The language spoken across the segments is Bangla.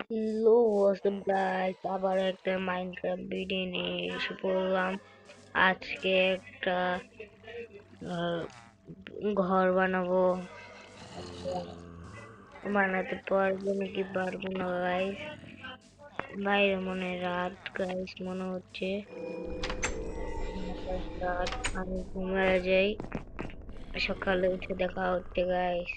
হ্যালো হোয়াটসঅ্যাপ গাইস, আবার একটা মাইনক্রাফট ভিডিও নিয়ে এসে পড়লাম। আজকে একটা আহ, ঘর বানাবো। বানাতে পারবো নাকি পারবো না গাইস। বাইরে মনে হয় রাত গাইস, মনে হচ্ছে রাত। আমি ঘুমায় যাই, সকালে উঠে দেখা হচ্ছে গাইস।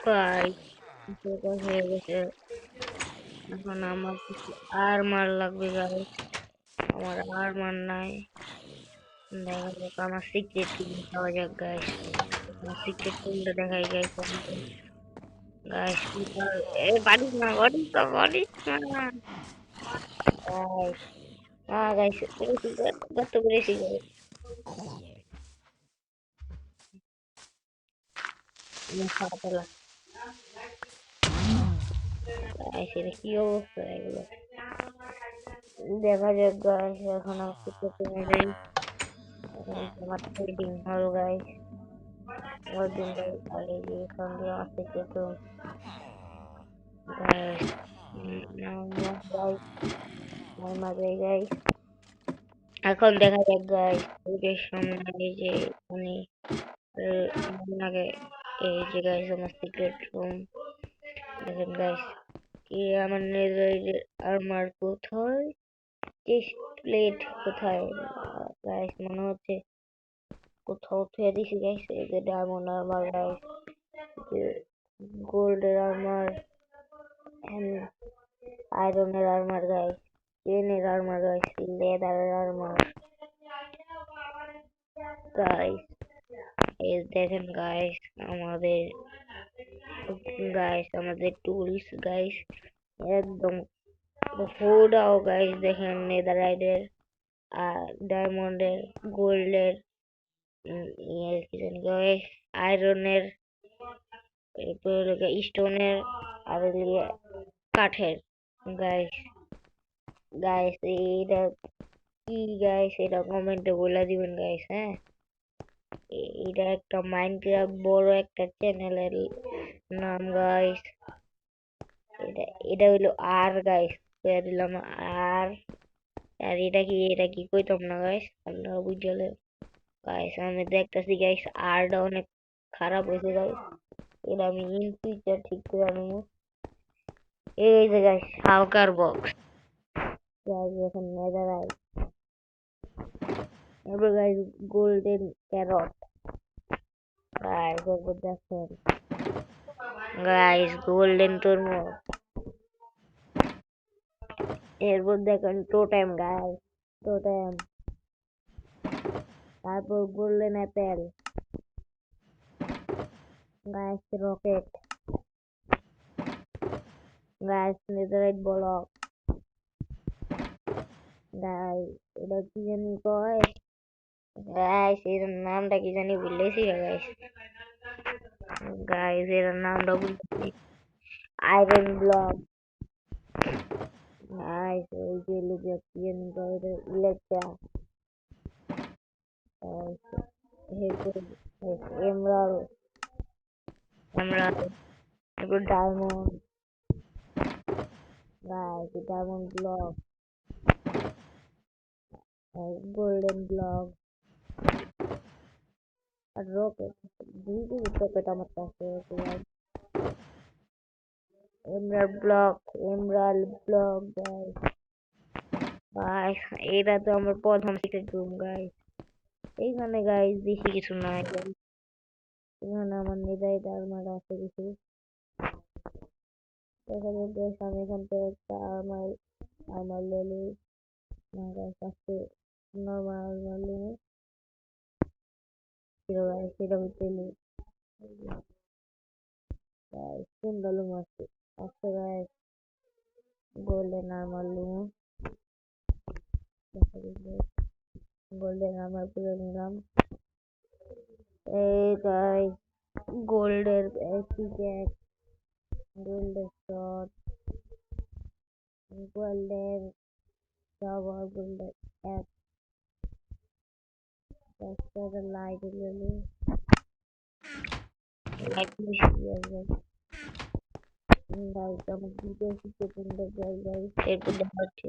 গাইস হয়ে গেছে। এখন আমার কিছু আর্মার লাগবে গাইস, আমার আর্মার নাই। দেখা যাক, আমার সিক্রেট কি পাওয়া যাক গাইস। আমার সিক্রেট কোনটা দেখাই গাইস আমাকে। গাইস এ পারিস না, পারিস না, পারিস না গাইস। গাইস করেছি, গত করেছি গাইস। খারাপ গাইস, এটা কি অবস্থা এগুলো। দেখা যাক গাইস, এখন আমার সিক্রেট রুমে যাই। এখন আমার ট্রেডিং হল গাইস। ওদিন গাইস আগে যে এখান দিয়ে আমার সিক্রেট রুম গাইস। গাইস মাঝে গাইস, এখন দেখা যাক গাইস। ওদের সামনে এই যে উনি আগে এই যে গাইস আমার সিক্রেট রুম দেখেন গাইস। কি আমার নেজারের আর্মার কোথায়, চেস্ট প্লেট কোথায় গাইস, মনে হচ্ছে কোথাও থুয়ে দিছি গাইস। এই যে ডায়মন্ড আর্মার গাইস, গোল্ডের আর্মার, আয়রনের আর্মার গাইস, চেনের আর্মার গাইস, লেদারের আর্মার গাইস। এই দেখেন গাইস আমাদের, গাইস আমাদের টুলস গাইস একদম হুডাও গাইস। দেখেন নেদারাইটের আর ডায়মন্ডের, গোল্ডের, কি জানি গাইস, আয়রনের, এরপর স্টোনের, আর এদিকে কাঠের গাইস। গাইস এইটা কি গাইস, এটা কমেন্টে বলে দিবেন গাইস। হ্যাঁ, এটা একটা মাইনক্রাফট বড় একটা চ্যানেলের নাম গাইস। এটা এটা হইলো আর গাইস, কইয়া দিলাম আর। আর এটা কি কইতাম না গাইস, আপনারা বুঝলে। গাইস আমি দেখতাছি গাইস আরটা অনেক খারাপ হয়েছে গাইস। এটা আমি ইন ফিউচার ঠিক করে আনবো। এই যে গাইস হালকার বক্স গাইস, এখন নেদারাইট, এবার গাইস গোল্ডেন ক্যারট গাইস, এরপর দেখেন গাইস গোল্ডেন তরমুজ, এরপর দেখেন টোটেম গাইস, টোটেম, তারপর golden apple guys, rocket guys, netherite block guys. এটা কি জানি কয় গাইস, এর নামটা কি জানি ভুলেছি গাইস। গাইস এর নামটা ভুলেছি। আয়রন ব্লক গাইস, এই যে লোকে কি জানি কয় এটা, ইলেকট্রা গাইস, এমরাল্ড, এমরাল্ড, এরপর diamond guys, diamond block, golden block আর রকেট। দুইটি রকেট আমার কাছে আছে guys. Emerald block, emerald block guys. Guys এটা তো আমার প্রথম সিক্রেট রুম গাইস। এইখানে গাইস বেশি কিছু নাই guys। এখানে আমার নেদাইট আর্মার আছে কিছু। দেখা যাক গাইস, আমি এখান থেকে একটা আর্মার আর্মার লেলে না গাইস, আজকে নর্মাল আর্মার লেলে ছিল গাইস। সেটা আমি পেলি গাইস, কোন লুম আছে আজকে গাইস, গোল্ডেন আর্মার লুম। দেখা যাক গাইস, গোল্ডেন আর্মার পুরো নিলাম। এই গাইস গোল্ডের পিকেক, গোল্ডের শট, গোল্ডের টাওয়ার, গোল্ডের একটা লাইট লেলে গাইস আমার ভিডিও সেকেন্ডে গাইস এরপর দেখা হচ্ছে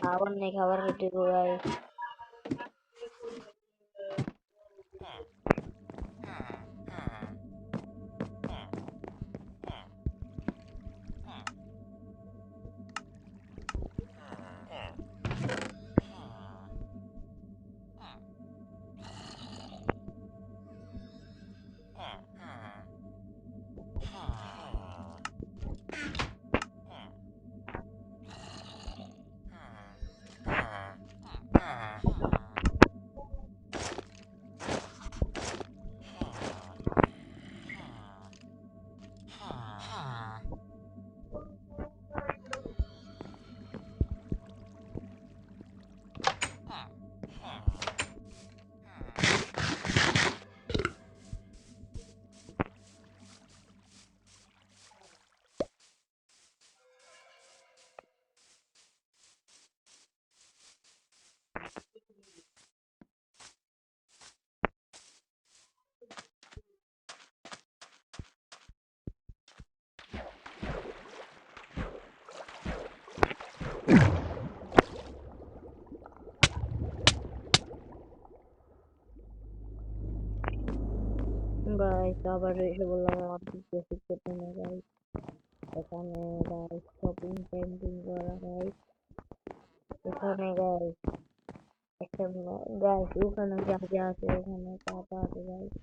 খাবার নেই খাবার খেতে গাইস গাইস আবার এসে বললাম আমার ভিডিও সেকেন্ডে গাইস এখানে গাইস শপিং পেন্টিং করা গাইস এখানে গাইস এখানে গাইস ওখানে যা যা আছে ওখানে টাকা আছে গাইস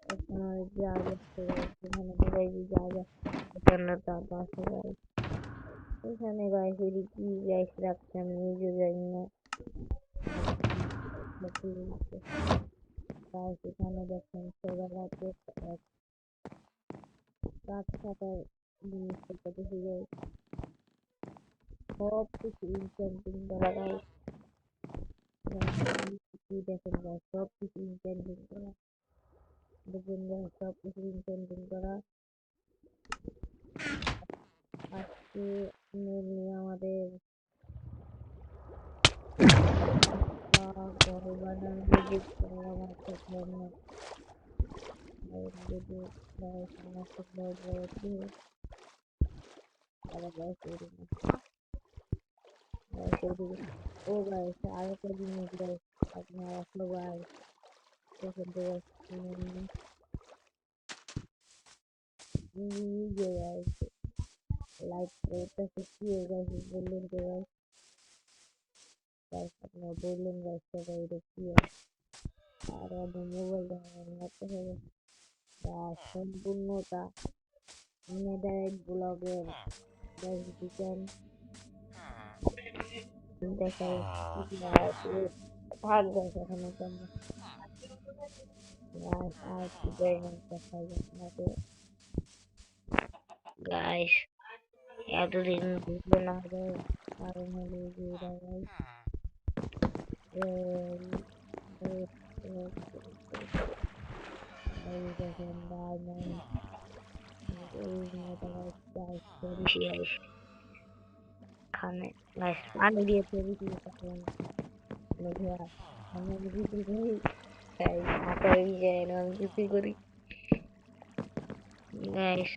এখানে যা যা আছে এখানে গাইস যা যা এখানে টাকা আছে গাইস এখানে গাইস এদিকে কি গাইস রাখছে আমি নিজে জানি না গাইস এখানে দেখেন সোলার আছে গাছ কাটার জিনিসপত্র দেখি গাইস সব কিছু ইনক্যান্টিং করা গাইস কি দেখেন গাইস সব কিছু ইনক্যান্টিং করা দেখুন গাইস সব কিছু ইনক্যান্টিং করা আজকে মেনলি আমাদের ঘর বানানোর ভিডিও আমার জন্য ভিডিও গাইস আমার বড় বড় দিয়ে আবার গাইস ও গাইস আরেকটা জিনিস গাইস আপনারা সবাই দেখেন তো গাইস লাইক করতে কি গাইস বললেন তো গাইস গাইস আপনারা বললেন গাইস সবাই এটা কি আর আমাদের মোবাইল দেখাতে হবে সম্পূর্ণটা নেদারল্যান্ড ব্লগের গাইস দিচ্ছেন দেখা ভাগ গাইস এখানে কেমন গাইস আর কি জানেন দেখা যাচ্ছে গাইস এতদিন ভিডিও না দেয় কারণ হলো যে গাইস এই দেখেন ডায়মন্ড খানে গাইস পানি দিয়ে তৈরি করে থাকেন আমি বিক্রি করি গাইস হাতে যায় না আমি বিক্রি করি গাইস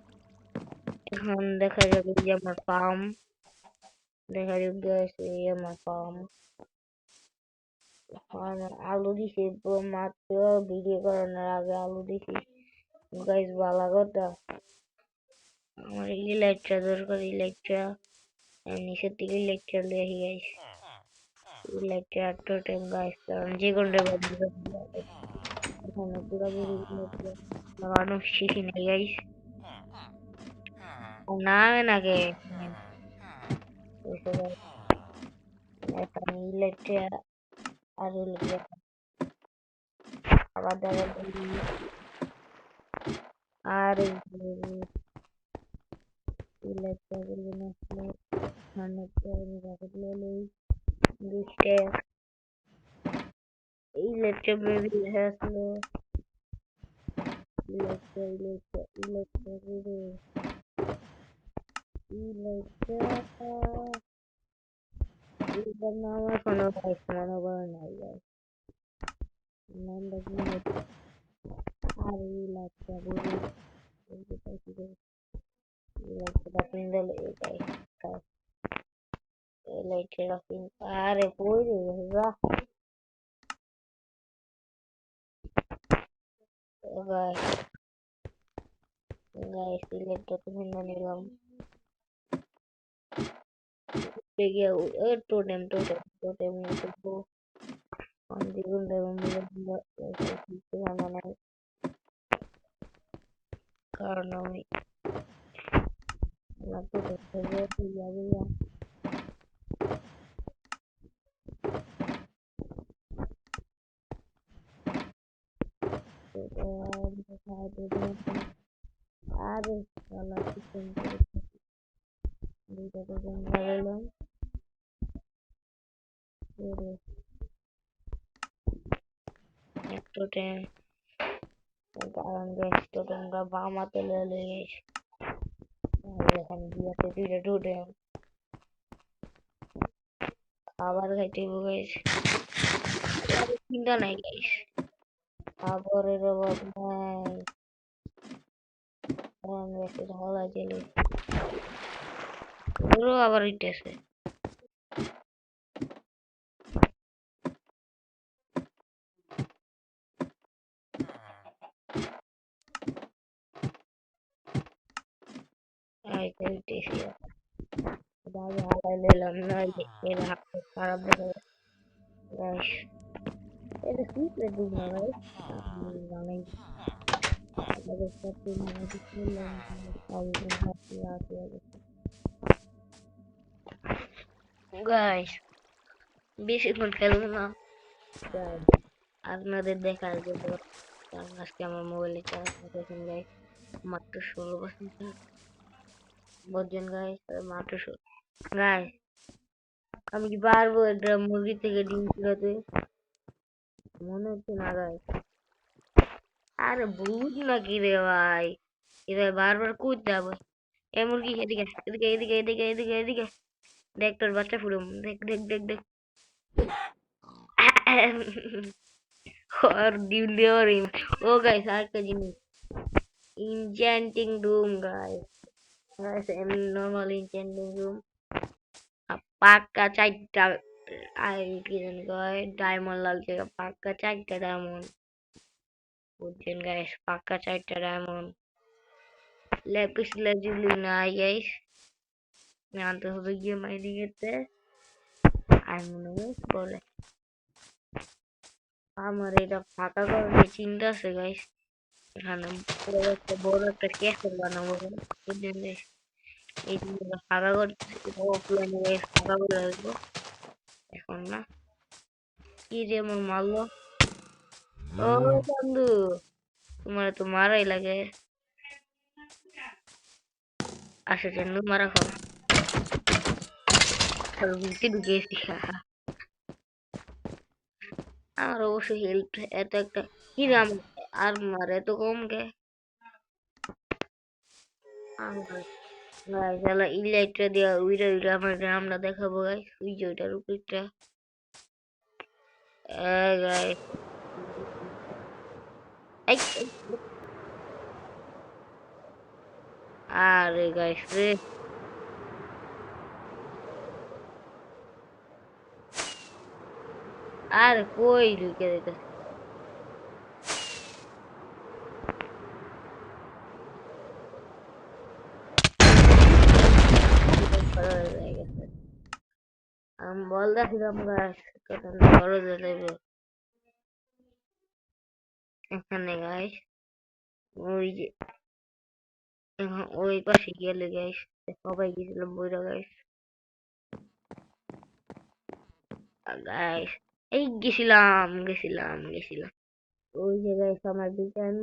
এখন দেখা যাবে যে আমার ফার্ম দেখা যাবে গাইস এই আমার ফার্ম আলু দিছি মাত্র ভিডিও করানোর আগে আলু দিছি গাইস ভালো কথা আমার এই লাইটটা দরকার এই লাইটটা নিচের দিকে লাইটটা লিয়ে গাইস এই লাইটটা একটা টাইম গাইস কারণ যে কোনটা এখানে পুরোপুরি লাগানো শিখি নাই গাইস না নাকি এখন এই লাইটটা আর আবার দেখা আর এই লাইটটা বলবেন আসলে 100 লই 20 এই লাইটটা বেবি আসলো এই লাইটটা এটার নাম এখনো গাইস মনে করে নাই গাইস নামটা কি আর এই লাইটটা বলি লাইটটা পিঙ্গল এটাই এই লাইটটা পিঙ্ক আরে পড়ে যা গাইস গাইস এই লাইটটা তো ভিন্ন নিলাম গিয়ে টোটেম টোটেম টোটেম তো দ্বিগুণ দ্বিগুণ দ্বিগুণ নাই কারণ আমি টোটেম থেকে যাবে আরে শালা চিকেন দুইটা টোটেম লাগাইলাম এক টোটেম কারণ গাইস টোটেমটা বাম হাতে লয়ে গেছে এখন দিয়াতে দুইটা টোটেম খাবার খাইতে গাইস চিন্তা নাই গাইস খাবারের অভাব নাই কারণ গাইস ঢালা জেলে ওরও আবার ইটেছে আইতে ইটেছে দাঁড়িয়ে হালাই নিলাম না এর হাত খারাপ দেখা গাইস এটা সিক্রেট রুম না গাইস আমি জানি আমাদের সাথে আমাদের করলাম গাইস বেশিক্ষণ খেলবো না আপনাদের দেখার জন্য কারণ আজকে আমার মোবাইলে চার্জ দেখেন গাইস মাত্র 16% বুঝছেন গাইস মাত্র গাইস আমি কি পারবো একটা মুরগি থেকে ডিম চুরাতে মনে হচ্ছে না গাইস আরে বুঝ না কি রে ভাই এবার বারবার করতে হবে এ মুরগি এদিকে এদিকে এদিকে এদিকে এদিকে এদিকে দেখ তোর বাচ্চা ফুরুম দেখ দেখ দেখ দেখ और डिवली और ओ गाइस আরেকটা জিনিস enchanting room guys guys normal enchanting room পাক্কা চারটা আর কি জানি কয় ডায়মন্ড লাগছে পাক্কা চারটা ডায়মন্ড বুঝছেন গাইস পাক্কা চারটা ডায়মন্ড ল্যাপিস লাজুলি নাই গাইস আনতে হবে গিয়ে মাইনিং এতে আর মনে হয় বলে আমার এটা ফাঁকা করে চিন্তা আছে গাইস এখানে পুরো একটা বড় একটা ক্যাসেল বানাবো বুঝলেন গাইস এই জিনিসটা ফাঁকা করতেছি এটা অফলাইনে গাইস ফাঁকা করে রাখবো এখন না কি যে আমার মারলো ও বন্ধু তোমার তো মারাই লাগে আসে চন্দু মারা খাও আর ভিতরে ঢুকেছি আমার অবশ্যই হেল্প এত একটা কি দাম আর মার এত কম কে গাইস এলা ইলাইটটা দিয়া উইরা উইরা আমার গ্রামটা দেখাবো গাইস ওই যে ওইটার উপরটা গাইস আরে গাইস রে আর কই ঢুকে দিতেছে আমি বল দেখলাম গাইস কত বড় দেবে এখানে গাইস ওই যে ওই পাশে গেলে গাইস সবাই গেছিলাম বইরা গাইস গাইস এই গেছিলাম গেছিলাম গেছিলাম ওই যে গাইস আমার বিটান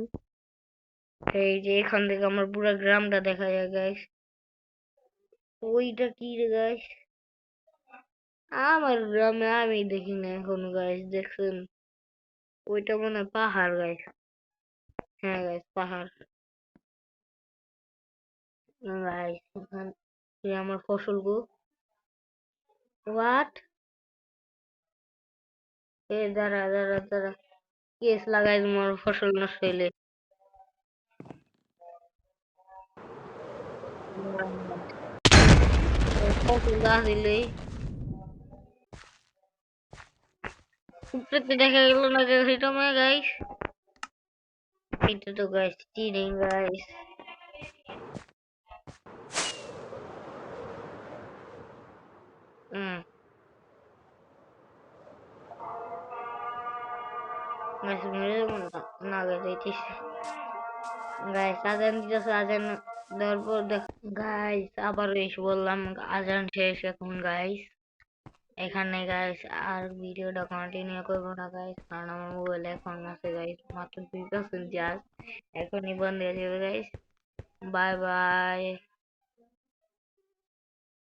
এই যে এখান থেকে আমার পুরো গ্রামটা দেখা যায় গাইস ওইটা কি রে গাইস আমার গ্রামে আমি দেখি না এখন গাইস দেখছেন ওইটা মনে হয় পাহাড় গাইস হ্যাঁ গাইস পাহাড় গাইস ওখান আমার ফসল গো হোয়াট এ দাঁড়া দাঁড়া দাঁড়া কেস লাগাই তোমার ফসল নষ্ট হইলে। ফসল গাছ দিলেই উপরে দেখা গেল না সেটা মানে গাইস, এটা তো গাইস চিটিং গাইস। হুম, গাইস মেরে দেবো না, না গাইস এইটিস গাইস আজান দিতেছে, আজান দেওয়ার পর দেখ গাইস আবার এসে বললাম আজান শেষ এখন গাইস। এখানে গাইস আর ভিডিওটা কন্টিনিউ করবো না গাইস, কারণ আমার মোবাইলে এখন আছে গাইস মাত্র 2% চার্জ, এখনই বন্ধ হয়ে যাবে গাইস। Bye bye.